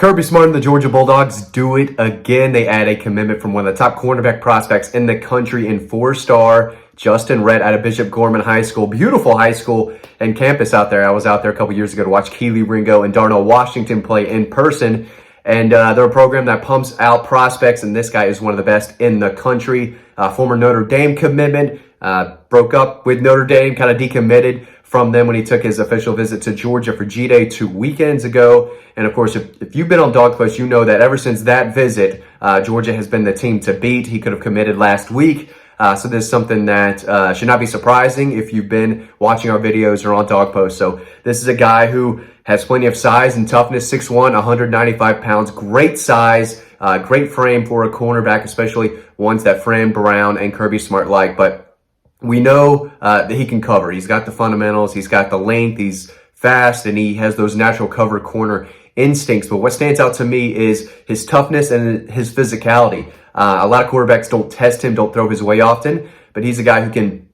Kirby Smart and the Georgia Bulldogs do it again. They add a commitment from one of the top cornerback prospects in the country in four-star Justyn Rhett out of Bishop Gorman High School. Beautiful high school and campus out there. I was out there a couple years ago to watch Keely Ringo and Darnell Washington play in person. And they're a program that pumps out prospects, and this guy is one of the best in the country. Former Notre Dame commitment, broke up with Notre Dame, kind of decommitted from them when he took his official visit to Georgia for G-Day 2 weekends ago. And of course, if you've been on DAWGSTRUCTION, you know that ever since that visit, Georgia has been the team to beat. He could have committed last week. So this is something that should not be surprising if you've been watching our videos or on DAWGPOST. So this is a guy who has plenty of size and toughness, 6'1", 195 pounds, great size, great frame for a cornerback, especially ones that Fran Brown and Kirby Smart like. But we know that he can cover. He's got the fundamentals, he's got the length, he's fast, and he has those natural cover corner instincts. But what stands out to me is his toughness and his physicality. A lot of quarterbacks don't test him, don't throw his way often, but he's a guy who can,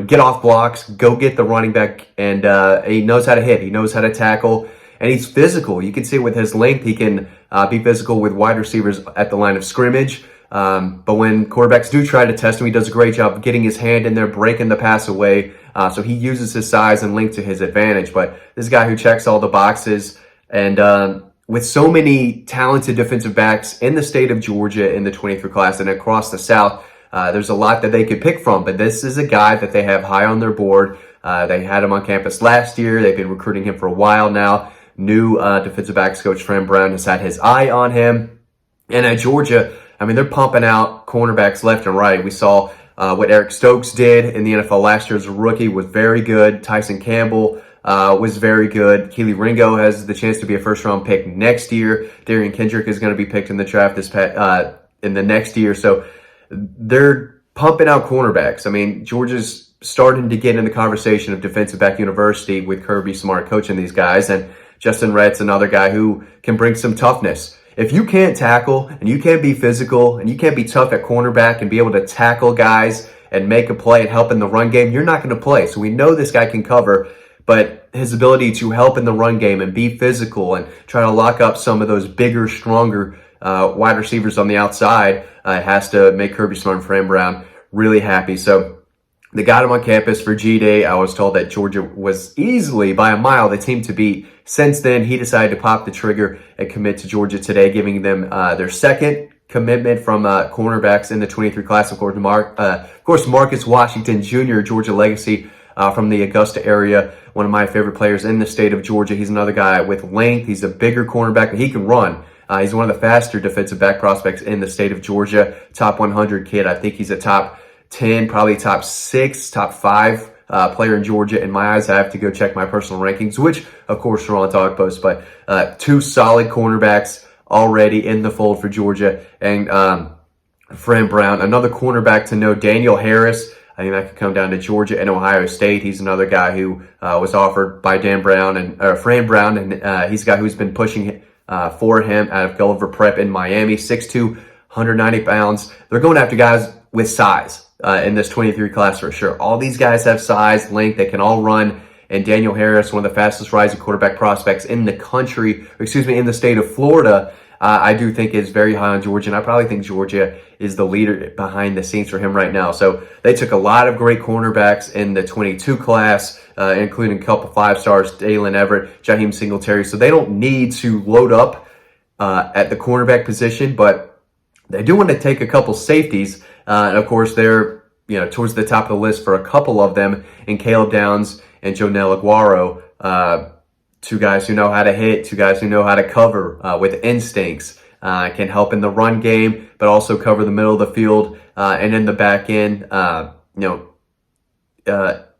get off blocks, go get the running back, and he knows how to hit, he knows how to tackle, and he's physical. You can see with his length, he can be physical with wide receivers at the line of scrimmage. But when quarterbacks do try to test him, he does a great job getting his hand in there, breaking the pass away. So he uses his size and length to his advantage. But this guy who checks all the boxes, and with so many talented defensive backs in the state of Georgia in the 23 class and across the South, there's a lot that they could pick from. But this is a guy that they have high on their board. They had him on campus last year. They've been recruiting him for a while now. New defensive backs coach Fran Brown has had his eye on him. And at Georgia, they're pumping out cornerbacks left and right. We saw what Eric Stokes did in the NFL last year as a rookie, was very good. Tyson Campbell was very good. Keely Ringo has the chance to be a first-round pick next year. Darian Kendrick is going to be picked in the draft in the next year. So they're pumping out cornerbacks. Georgia's starting to get in the conversation of defensive back university with Kirby Smart coaching these guys. And Justyn Rhett's another guy who can bring some toughness. If you can't tackle and you can't be physical and you can't be tough at cornerback and be able to tackle guys and make a play and help in the run game, you're not going to play. So we know this guy can cover, but his ability to help in the run game and be physical and try to lock up some of those bigger, stronger wide receivers on the outside has to make Kirby Smart and Fran Brown really happy. So they got him on campus for G-Day. I was told that Georgia was easily, by a mile, the team to beat. Since then, he decided to pop the trigger and commit to Georgia today, giving them their second commitment from cornerbacks in the 23 class. Of course, Marcus Washington Jr., Georgia legacy from the Augusta area, one of my favorite players in the state of Georgia. He's another guy with length. He's a bigger cornerback, but he can run. He's one of the faster defensive back prospects in the state of Georgia. Top 100 kid. I think he's a top 10, probably top 6, top 5 player in Georgia. In my eyes, I have to go check my personal rankings, which, of course, are on DAWGPOST. But two solid cornerbacks already in the fold for Georgia. And Fran Brown, another cornerback to know, Daniel Harris. I think that could come down to Georgia and Ohio State. He's another guy who was offered by Fran Brown, and he's a guy who's been pushing for him out of Gulliver Prep in Miami. 6'2", 190 pounds. They're going after guys with size in this 23 class for sure. All these guys have size, length, they can all run. And Daniel Harris, one of the fastest rising quarterback prospects in the country, in the state of Florida, I do think is very high on Georgia. And I probably think Georgia is the leader behind the scenes for him right now. So they took a lot of great cornerbacks in the 22 class, including a couple 5-stars, Dalen Everett, Jaheim Singletary. So they don't need to load up at the cornerback position, but they do want to take a couple safeties. And of course, they're towards the top of the list for a couple of them, in Caleb Downs and Jonell Aguaro. Two guys who know how to hit, two guys who know how to cover with instincts, can help in the run game, but also cover the middle of the field and in the back end,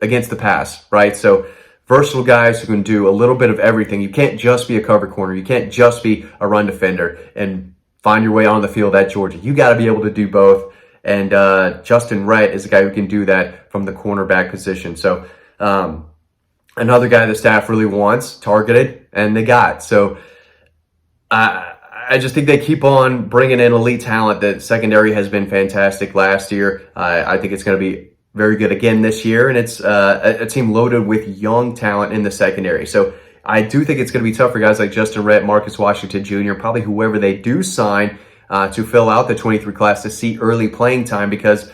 against the pass, right? So versatile guys who can do a little bit of everything. You can't just be a cover corner. You can't just be a run defender and find your way on the field at Georgia. You got to be able to do both. And Justyn Rhett is a guy who can do that from the cornerback position. So another guy the staff really wants, targeted, and they got. So I just think they keep on bringing in elite talent. The secondary has been fantastic last year. I think it's going to be very good again this year. And it's a team loaded with young talent in the secondary. So I do think it's going to be tough for guys like Justyn, Rhett, Marcus Washington Jr., probably whoever they do sign to fill out the 23 class to see early playing time, because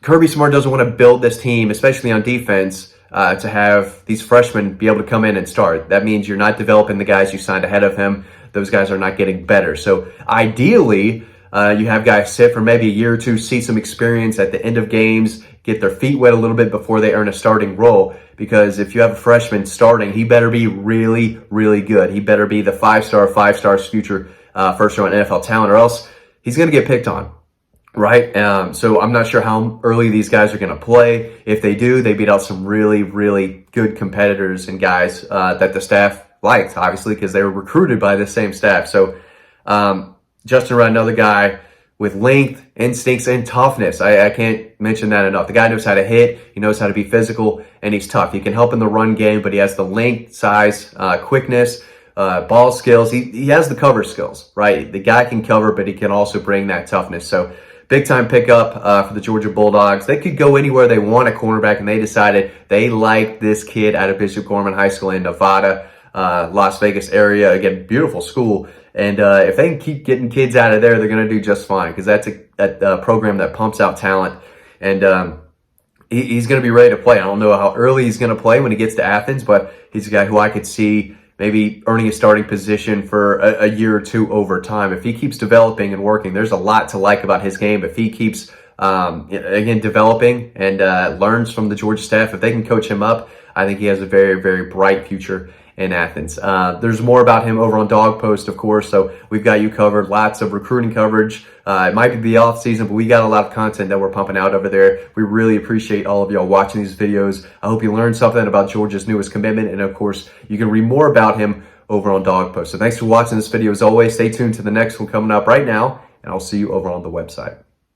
Kirby Smart doesn't want to build this team, especially on defense, to have these freshmen be able to come in and start. That means you're not developing the guys you signed ahead of him. Those guys are not getting better. So ideally, you have guys sit for maybe a year or two, see some experience at the end of games, get their feet wet a little bit before they earn a starting role. Because if you have a freshman starting, he better be really, really good. He better be the five-star future first-round NFL talent, or else he's going to get picked on. Right? So I'm not sure how early these guys are going to play. If they do, they beat out some really, really good competitors and guys that the staff liked, obviously, because they were recruited by the same staff. So Justyn Rhett, another guy with length, instincts, and toughness. I can't mention that enough. The guy knows how to hit, he knows how to be physical, and he's tough. He can help in the run game, but he has the length, size, quickness, ball skills. He has the cover skills, right? The guy can cover, but he can also bring that toughness. So big time pickup for the Georgia Bulldogs. They could go anywhere they want at cornerback, and they decided they liked this kid out of Bishop Gorman High School in Nevada, Las Vegas area. Again, beautiful school. And if they can keep getting kids out of there, they're going to do just fine, because that's a program that pumps out talent. And he's going to be ready to play. I don't know how early he's going to play when he gets to Athens, but he's a guy who I could see maybe earning a starting position for a year or two over time. If he keeps developing and working, there's a lot to like about his game. If he keeps, again, developing and learns from the Georgia staff, if they can coach him up, I think he has a very, very bright future in Athens. There's more about him over on Dog Post, of course, so we've got you covered. Lots of recruiting coverage. It might be the off season, but we got a lot of content that we're pumping out over there. We really appreciate all of y'all watching these videos. I hope you learned something about Georgia's newest commitment, and of course, you can read more about him over on Dog Post. So thanks for watching this video. As always, stay tuned to the next one coming up right now, and I'll see you over on the website.